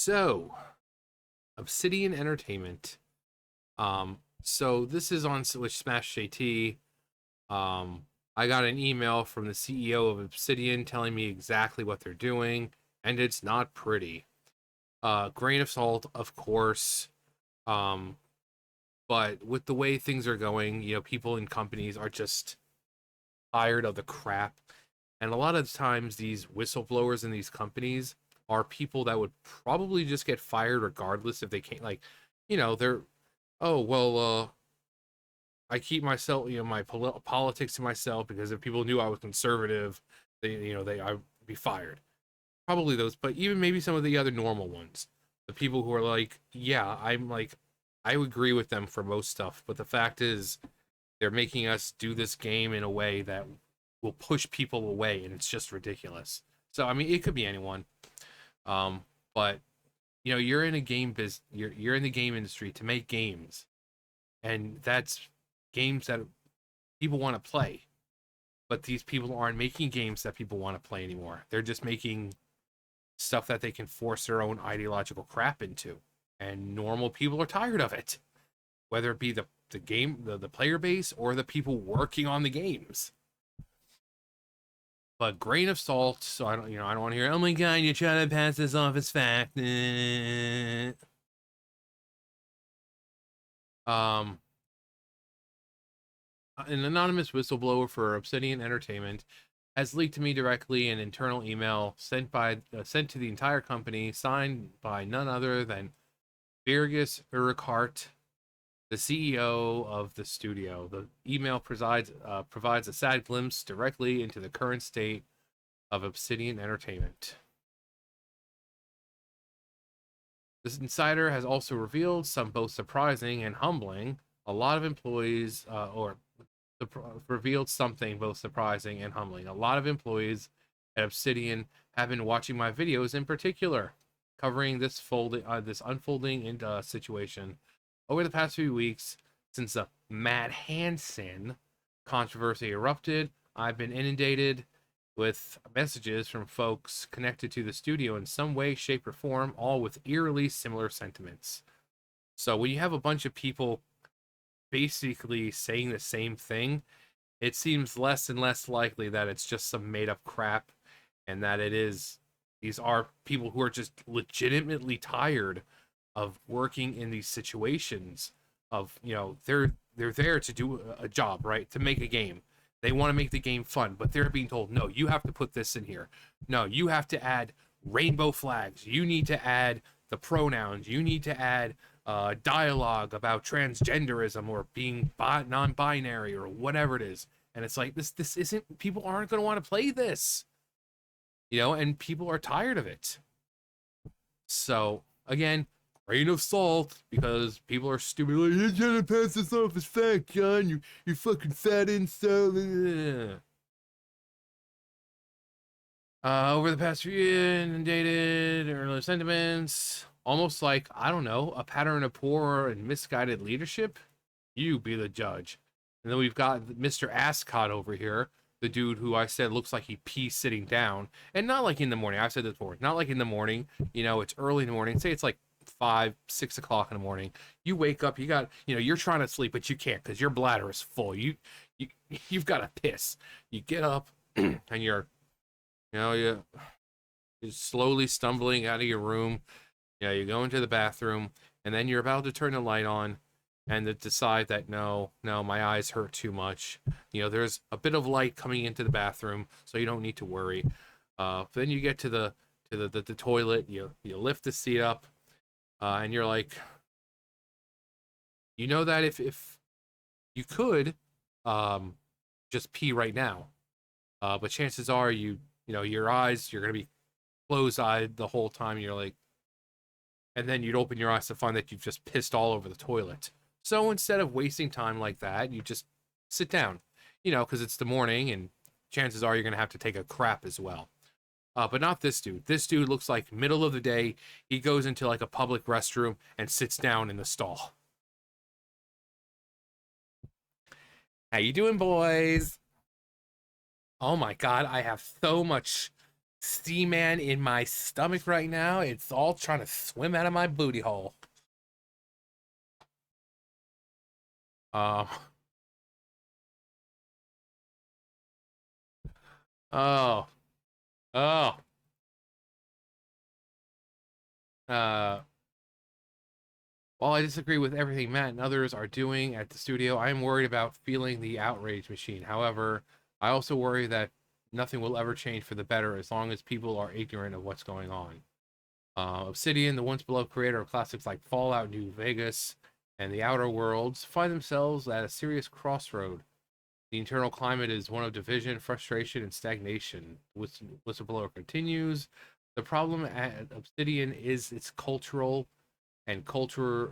So, Obsidian Entertainment. So this is on Switch Smash JT. I got an email from the CEO of Obsidian telling me exactly what they're doing, and it's not pretty. Grain of salt, of course. Um, but with the way things are going, people in companies are just tired of the crap. And a lot of times, these whistleblowers in these companies are people that would probably just get fired regardless if they can't, like, they're, oh, well, I keep myself, my politics to myself because if people knew I was conservative, I'd be fired. Probably those, but even maybe some of the other normal ones. The people who are like, yeah, I would agree with them for most stuff, but the fact is, they're making us do this game in a way that will push people away, and it's just ridiculous. So I mean, it could be anyone. Um, but you're in a you're in the game industry to make games, and that's games that people want to play. But these people aren't making games that people want to play anymore. They're just making stuff that they can force their own ideological crap into, and normal people are tired of it. Whether it be the player base or the people working on the games. But grain of salt, so I don't want to hear, oh my god, you're trying to pass this off as fact. Um, an anonymous whistleblower for Obsidian Entertainment has leaked to me directly an internal email sent to the entire company, signed by none other than Virgus Urquhart, the CEO of the studio. The email provides a sad glimpse directly into the current state of Obsidian Entertainment. This insider has also revealed some both surprising and humbling. A lot of employees, revealed something both surprising and humbling. A lot of employees at Obsidian have been watching my videos in particular, covering this unfolding situation over the past few weeks since the Matt Hansen controversy erupted. I've been inundated with messages from folks connected to the studio in some way, shape, or form, all with eerily similar sentiments. So when you have a bunch of people basically saying the same thing, it seems less and less likely that it's just some made up crap and that these are people who are just legitimately tired of working in these situations of, they're there to do a job, right? To make a game. They want to make the game fun, but they're being told, no, you have to put this in here. No, you have to add rainbow flags. You need to add the pronouns. You need to add dialogue about transgenderism or being non-binary or whatever it is. And it's like this isn't, people aren't going to want to play this, and people are tired of it. So again, grain of salt, because people are stupid. Like, you're trying to pass this off as fact, John. You fucking fat incel. Over the past few years, inundated earlier sentiments, almost like, I don't know, a pattern of poor and misguided leadership. You be the judge. And then we've got Mr. Ascot over here, the dude who I said looks like he pees sitting down, and not like in the morning. I've said this before, not like in the morning. It's early in the morning. Say it's like 5, 6 o'clock in the morning. You wake up, you're trying to sleep, but you can't because your bladder is full. You've got to piss. You get up, and you're slowly stumbling out of your room. You go into the bathroom, and then you're about to turn the light on, and to decide that no, my eyes hurt too much. There's a bit of light coming into the bathroom, so you don't need to worry. Then you get to the toilet. You lift the seat up, and you're like, that if you could, just pee right now, but chances are your eyes, you're gonna be closed-eyed the whole time. You're like, and then you'd open your eyes to find that you've just pissed all over the toilet. So instead of wasting time like that, you just sit down, because it's the morning and chances are you're going to have to take a crap as well. But not this dude. This dude looks like middle of the day. He goes into like a public restroom and sits down in the stall. How you doing, boys? Oh my God, I have so much Seaman in my stomach right now. It's all trying to swim out of my booty hole. Um, oh, oh, uh, while I disagree with everything Matt and others are doing at the studio, I am worried about feeling the outrage machine. However, I also worry that nothing will ever change for the better as long as people are ignorant of what's going on. Obsidian, the once beloved creator of classics like Fallout New Vegas and The Outer Worlds, find themselves at a serious crossroad. The internal climate is one of division, frustration, and stagnation. Whistleblower continues. The problem at Obsidian is its cultural and culture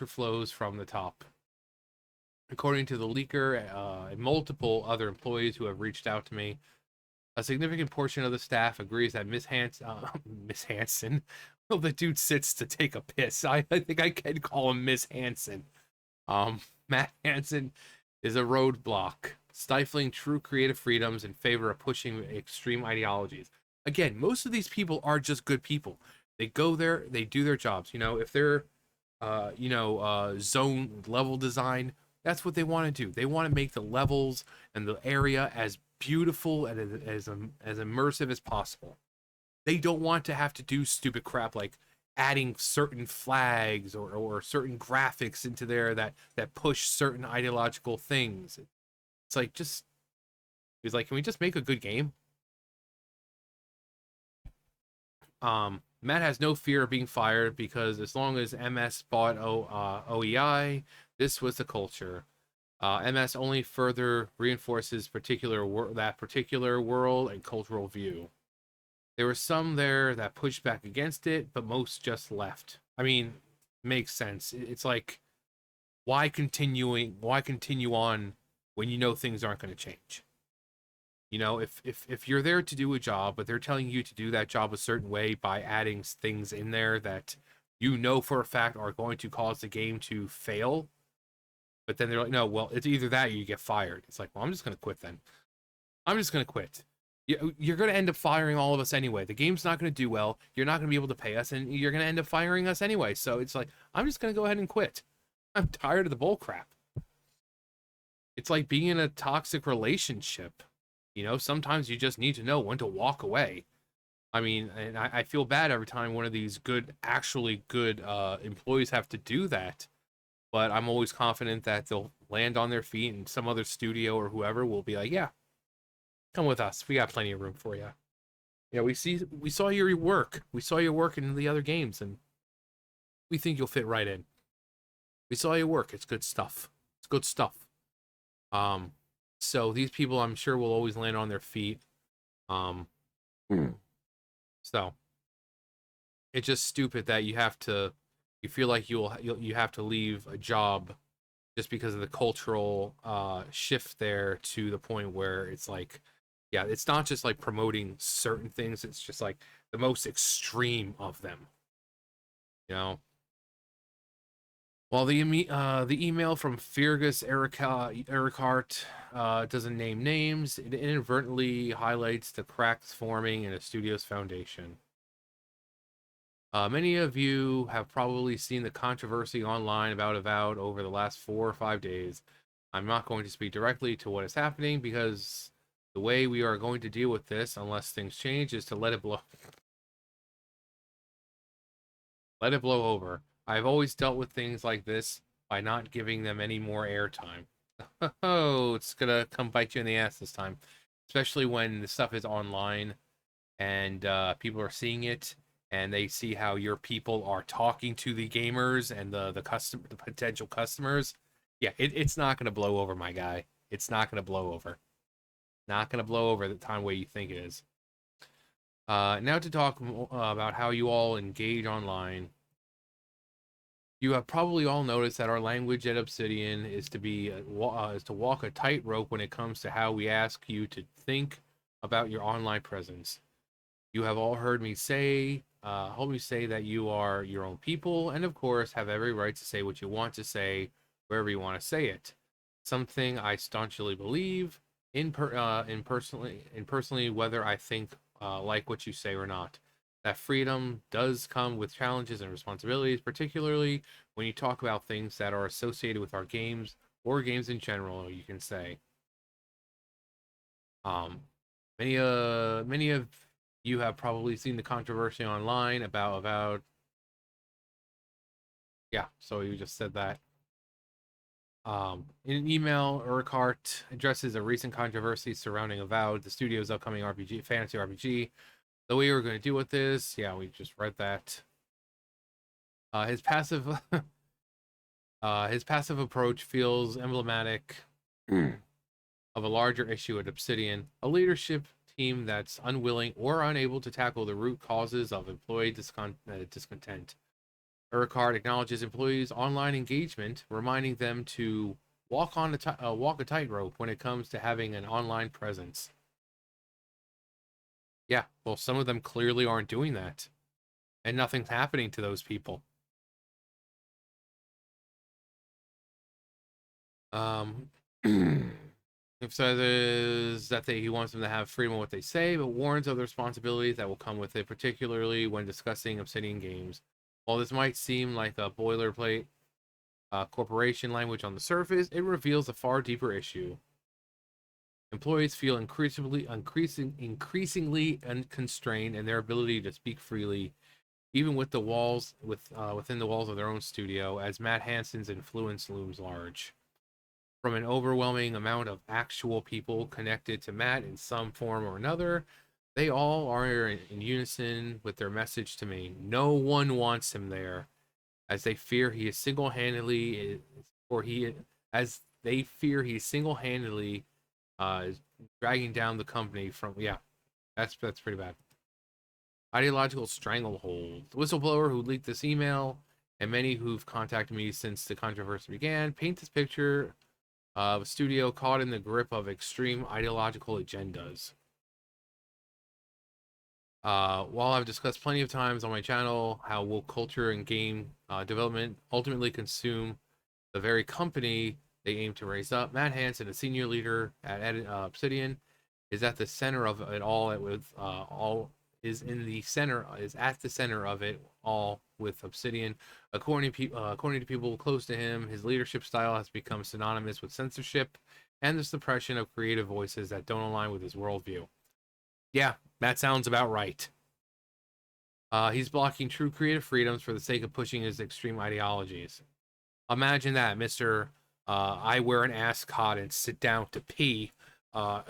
flows from the top. According to the leaker and multiple other employees who have reached out to me, a significant portion of the staff agrees that Miss Hanson, well, the dude sits to take a piss. I think I can call him Miss Hanson. Matt Hansen is a roadblock, stifling true creative freedoms in favor of pushing extreme ideologies. Again, most of these people are just good people. They go there, they do their jobs. If they're, zone level design, that's what they want to do. They want to make the levels and the area as beautiful and as immersive as possible. They don't want to have to do stupid crap like adding certain flags or certain graphics into there that push certain ideological things. It's like just he's like, can we just make a good game? Matt has no fear of being fired because as long as MS bought OEI, this was the culture. MS only further reinforces that particular world and cultural view. There were some there that pushed back against it, but most just left. I mean, makes sense. It's like, why continue on when you know things aren't going to change? If you're there to do a job, but they're telling you to do that job a certain way by adding things in there that you know for a fact are going to cause the game to fail, but then they're like, no, well, it's either that or you get fired. It's like, well, I'm just going to quit then. I'm just going to quit. You're going to end up firing all of us anyway. The game's not going to do well. You're not going to be able to pay us, and you're going to end up firing us anyway. So it's like, I'm just going to go ahead and quit. I'm tired of the bull crap. It's like being in a toxic relationship. Sometimes you just need to know when to walk away. I mean, and I feel bad every time one of these actually good employees have to do that. But I'm always confident that they'll land on their feet and some other studio or whoever will be like, yeah, come with us. We got plenty of room for you. We saw your work. We saw your work in the other games, and we think you'll fit right in. We saw your work. It's good stuff. It's good stuff. So these people, I'm sure, will always land on their feet. So it's just stupid that you feel like you have to leave a job just because of the cultural shift there to the point where it's like, yeah, it's not just like promoting certain things, it's just like the most extreme of them. You know. While the email from Fergus Ericart doesn't name names, it inadvertently highlights the cracks forming in a studio's foundation. Many of you have probably seen the controversy online about Avowed over the last 4 or 5 days. I'm not going to speak directly to what is happening because the way we are going to deal with this, unless things change, is to let it blow. Let it blow over. I've always dealt with things like this by not giving them any more airtime. Oh, it's gonna come bite you in the ass this time, especially when the stuff is online and people are seeing it and they see how your people are talking to the gamers and the potential customers. Yeah, it's not gonna blow over, my guy. It's not gonna blow over. Not gonna blow over the time way you think it is. Now to talk about how you all engage online. You have probably all noticed that our language at Obsidian is to walk a tightrope when it comes to how we ask you to think about your online presence. You have all heard me say that you are your own people, and of course have every right to say what you want to say wherever you want to say it. Something I staunchly believe in personally, whether I think like what you say or not. That freedom does come with challenges and responsibilities, particularly when you talk about things that are associated with our games or games in general, you can say. Um, many of you have probably seen the controversy online about yeah. So you just said that. In an email, Urquhart addresses a recent controversy surrounding Avowed, the studio's upcoming RPG, fantasy RPG. The way we're going to deal with this, yeah, we just read that. His passive, his passive approach feels emblematic of a larger issue at Obsidian, a leadership team that's unwilling or unable to tackle the root causes of employee discontent. Urquhart acknowledges employees' online engagement, reminding them to walk a tightrope when it comes to having an online presence. Yeah, well, some of them clearly aren't doing that, and nothing's happening to those people. Um, emphasizes that he wants them to have freedom of what they say, but warns of the responsibilities that will come with it, particularly when discussing Obsidian games. While this might seem like a boilerplate corporation language on the surface, it reveals a far deeper issue. Employees feel increasingly constrained in their ability to speak freely, even within the walls of their own studio, as Matt Hansen's influence looms large. From an overwhelming amount of actual people connected to Matt in some form or another, they all are in unison with their message to me. No one wants him there, as they fear he is single-handedly, or he, as they fear he is single-handedly dragging down the company from. Yeah, that's pretty bad. Ideological stranglehold. The whistleblower who leaked this email, and many who've contacted me since the controversy began, paint this picture of a studio caught in the grip of extreme ideological agendas. While I've discussed plenty of times on my channel how woke culture and game development ultimately consume the very company they aim to raise up, Matt Hansen, a senior leader at Obsidian, is at the center of it all. Is at the center of it all with Obsidian. According to people close to him, his leadership style has become synonymous with censorship and the suppression of creative voices that don't align with his worldview. Yeah, that sounds about right. He's blocking true creative freedoms for the sake of pushing his extreme ideologies. Imagine that, Mister. I wear an ascot and sit down to pee, uh,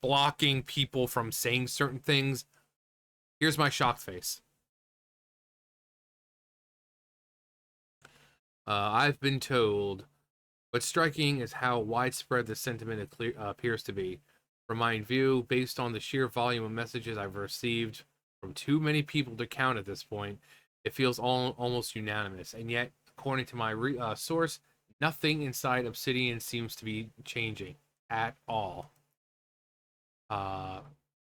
blocking people from saying certain things. Here's my shocked face. I've been told. What's striking is how widespread the sentiment appears to be. From my view, based on the sheer volume of messages I've received from too many people to count at this point, it feels almost unanimous. And yet, according to my source, nothing inside Obsidian seems to be changing at all. Uh,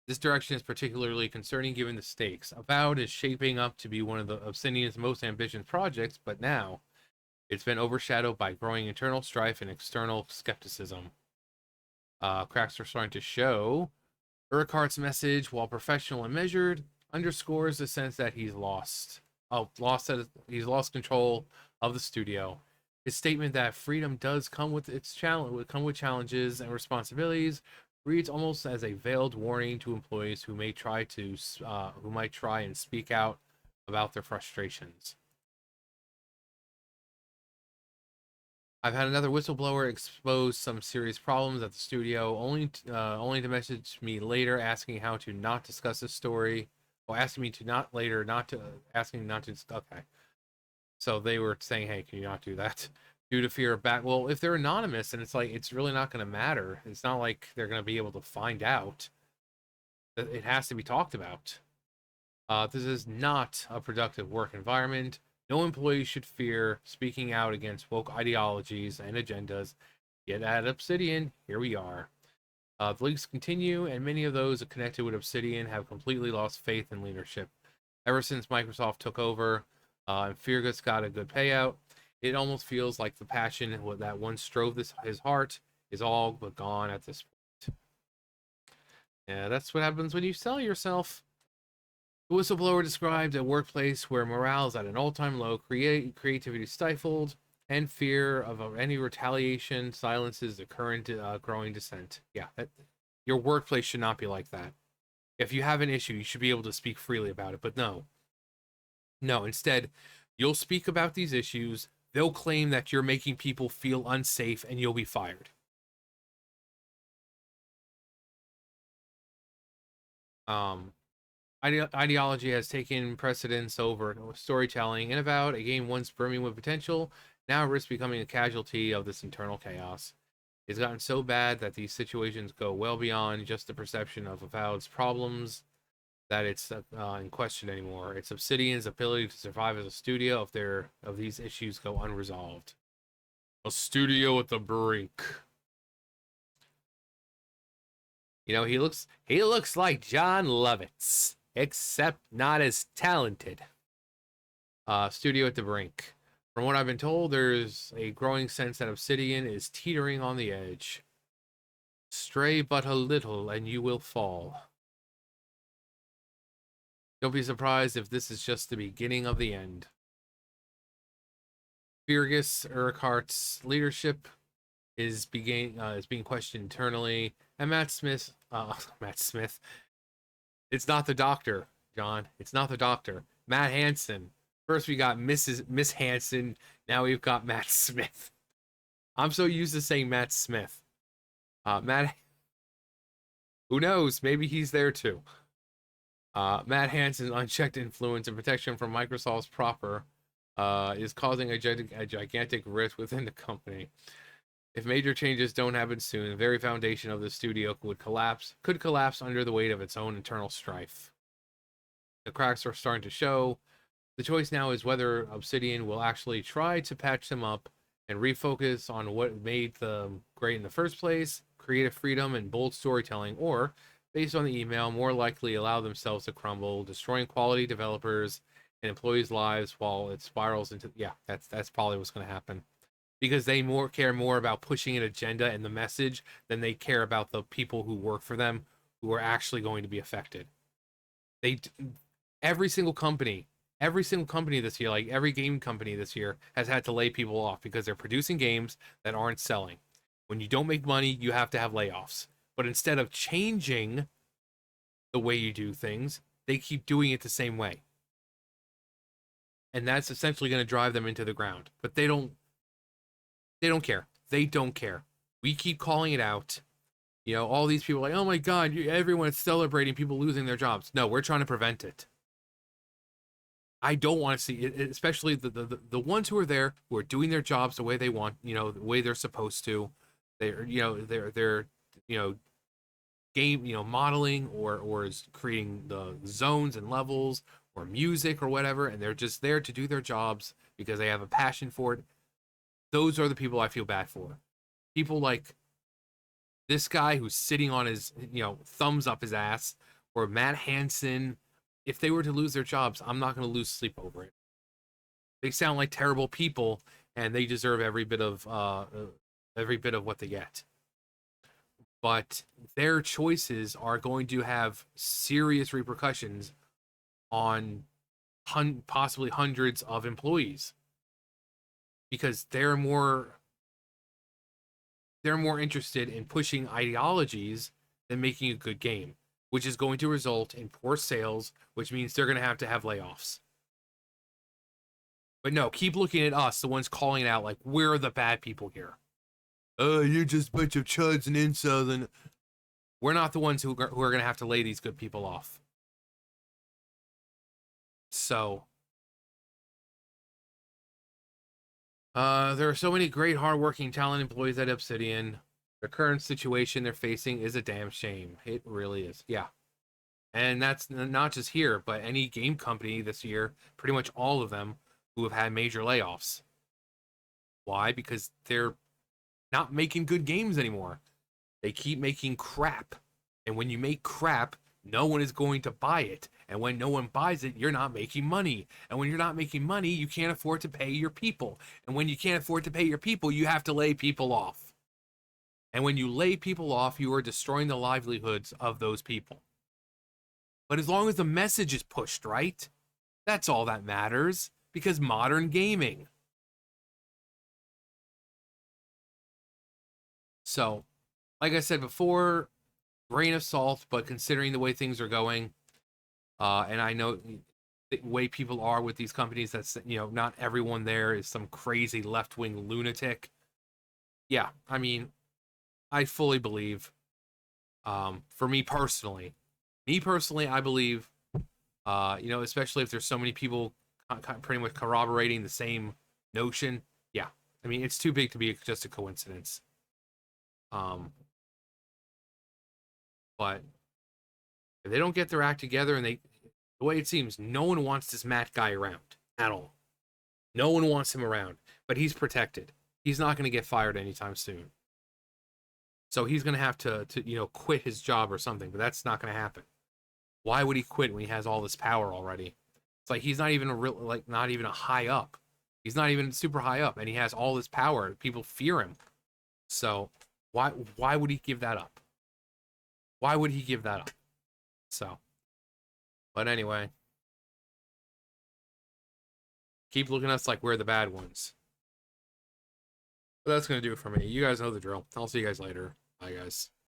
this direction is particularly concerning given the stakes. Avowed is shaping up to be one of the Obsidian's most ambitious projects, but now it's been overshadowed by growing internal strife and external skepticism. Cracks are starting to show. Urquhart's message, while professional and measured, underscores the sense that he's lost. He's lost control of the studio. His statement that freedom does come with challenges and responsibilities reads almost as a veiled warning to employees who might try and speak out about their frustrations. I've had another whistleblower expose some serious problems at the studio, only to message me later asking how to not discuss this story, or asking me to not later not to asking not to. Okay, so they were saying, "Hey, can you not do that?" Due to fear of back. Well, if they're anonymous, and it's like it's really not going to matter. It's not like they're going to be able to find out. It has to be talked about. This is not a productive work environment. No employee should fear speaking out against woke ideologies and agendas. Yet at Obsidian, here we are. The leaks continue, and many of those connected with Obsidian have completely lost faith in leadership. Ever since Microsoft took over and Feargus got a good payout, it almost feels like the passion that once drove his heart is all but gone at this point. Yeah, that's what happens when you sell yourself. The whistleblower described a workplace where morale is at an all-time low, creativity stifled, and fear of any retaliation silences the current growing dissent. Yeah, your workplace should not be like that. If you have an issue, you should be able to speak freely about it. But no, no. Instead, you'll speak about these issues. They'll claim that you're making people feel unsafe, and you'll be fired. Um, ideology has taken precedence over storytelling, and about a game once brimming with potential now risks becoming a casualty of this internal chaos. It's gotten so bad that these situations go well beyond just the perception of Avowed's problems that it's in question anymore. It's Obsidian's ability to survive as a studio if these issues go unresolved. A studio at the brink. You know, he looks like John Lovitz, except not as talented. Studio at the brink. From what I've been told, there's a growing sense that Obsidian is teetering on the edge. Stray but a little, and you will fall. Don't be surprised if this is just the beginning of the end. Fergus Urquhart's leadership is being questioned internally, and Matt Smith. Matt Smith. It's not the doctor, John. It's not the doctor. Matt Hansen. First we got Miss Hansen. Now we've got Matt Smith. I'm so used to saying Matt Smith. Matt. Who knows? Maybe he's there too. Matt Hansen's unchecked influence and protection from Microsoft's proper is causing a gigantic rift within the company. If major changes don't happen soon, the very foundation of the studio could collapse under the weight of its own internal strife. The cracks are starting to show. The choice now is whether Obsidian will actually try to patch them up and refocus on what made them great in the first place, creative freedom and bold storytelling, or, based on the email, more likely allow themselves to crumble, destroying quality developers and employees' lives while it spirals into... Yeah, that's probably what's going to happen. Because they care more about pushing an agenda and the message than they care about the people who work for them who are actually going to be affected. They every single company this year, like every game company this year, has had to lay people off because they're producing games that aren't selling. When you don't make money, you have to have layoffs. But instead of changing the way you do things, they keep doing it the same way. And that's essentially going to drive them into the ground. But they don't care. They don't care. We keep calling it out. You know, all these people are like, oh my God, everyone's celebrating people losing their jobs. No, we're trying to prevent it. I don't want to see it, especially the ones who are there, who are doing their jobs the way they want, you know, the way they're supposed to. They're game, modeling or is creating the zones and levels or music or whatever, and they're just there to do their jobs because they have a passion for it. Those are the people I feel bad for. People like this guy who's sitting on his, thumbs up his ass, or Matt Hansen. If they were to lose their jobs, I'm not going to lose sleep over it. They sound like terrible people, and they deserve every bit of what they get. But their choices are going to have serious repercussions on possibly hundreds of employees, because they're more interested in pushing ideologies than making a good game, which is going to result in poor sales, which means they're going to have layoffs. But no, keep looking at us, the ones calling it out, like we're the bad people here. Oh, you're just a bunch of chuds and incels, and we're not the ones who are going to have to lay these good people off. So, there are so many great, hardworking, talented employees at Obsidian. The current situation they're facing is a damn shame. It really is. Yeah. And that's not just here, but any game company this year, pretty much all of them who have had major layoffs. Why? Because they're not making good games anymore. They keep making crap. And when you make crap, no one is going to buy it. And when no one buys it, you're not making money. And when you're not making money, you can't afford to pay your people. And when you can't afford to pay your people, you have to lay people off. And when you lay people off, you are destroying the livelihoods of those people. But as long as the message is pushed right, that's all that matters, because modern gaming. So, like I said before, grain of salt, but considering the way things are going, and I know the way people are with these companies, that's, not everyone there is some crazy left-wing lunatic. Yeah, I mean, I fully believe, for me personally, I believe, especially if there's so many people pretty much corroborating the same notion. Yeah, I mean, it's too big to be just a coincidence. Um, but if they don't get their act together, and the way it seems, no one wants this Matt guy around at all. No one wants him around, but he's protected. He's not going to get fired anytime soon. So he's going to have to quit his job or something, but that's not going to happen. Why would he quit when he has all this power already? It's like he's not even not even a high up. He's not even super high up, and he has all this power. People fear him. So why would he give that up? Why would he give that up? So, but anyway, keep looking at us like we're the bad ones. But that's gonna do it for me. You guys know the drill. I'll see you guys later. Bye, guys.